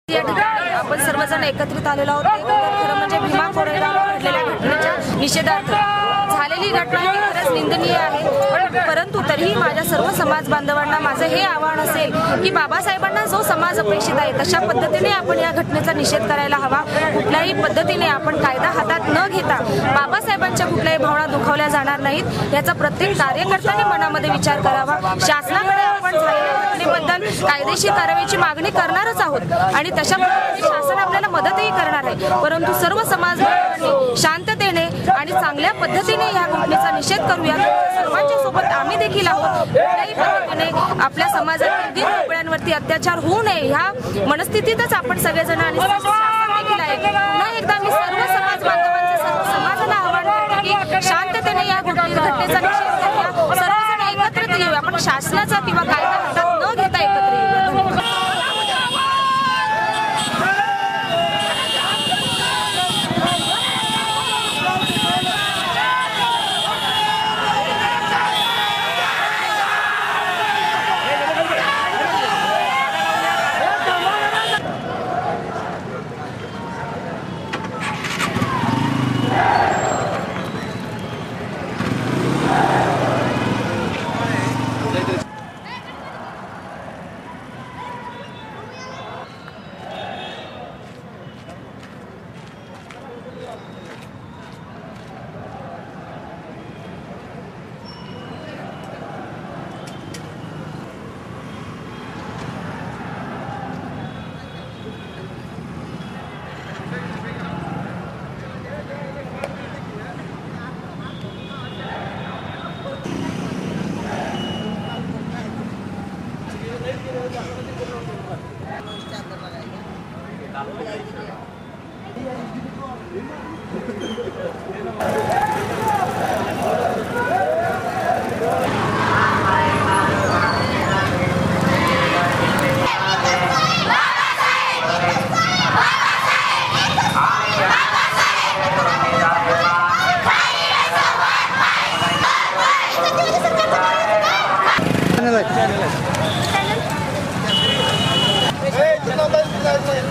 या ठिकाणी आपण सर्वजण एकत्रित आलेलो आहोत। खरं म्हणजे भीमा कोरेगावला घडलेल्या घटनेच्या निषेधार्थ झालेली घटना ही खरंच निंदनीय आहे, परंतु तरीही माझ्या सर्व समाज बांधवांना माझं हे आव्हान असेल की बाबासाहेबांना जो समाज अपेक्षित आहे तशा पद्धतीने आपण या घटनेचा निषेध करायला हवा। कुठल्याही पद्धतीने आपण कायदा हातात न घेता बाबासाहेबांच्या कुठल्याही भावना दुखावल्या जाणार नाहीत याचा प्रत्येक कार्यकर्त्याने मनामध्ये विचार करावा। शासनाकडे आपण झालेल्या घटनेबद्दल कायदेशीर कारवाईची मागणी करणारच आहोत आणि तशा पद्धतीने शासन आपल्याला मदतही करणार आहे, परंतु सर्व समाज शांततेने आणि चांगल्या पद्धतीने या घटनेचा निषेध करूया। सर्वांच्या सोबत आम्ही देखील आहोत। कुठल्याही पद्धतीने आपल्या समाजातील दीनदुबळ्यांवरती अत्याचार होऊ नये ह्या मनस्थितीतच आपण सगळेजण आणि शासन देखील आहे। पुन्हा एकदा मी सर्व समाज बांधवांचे सर्व समाजाला आवाहन करते की शांततेने या घटनेचा निषेध करूया, सर्वजण एकत्रित येऊया। आपण शासनाचा किंवा कायदा हातात न घेता एकत्र येऊया। चैनल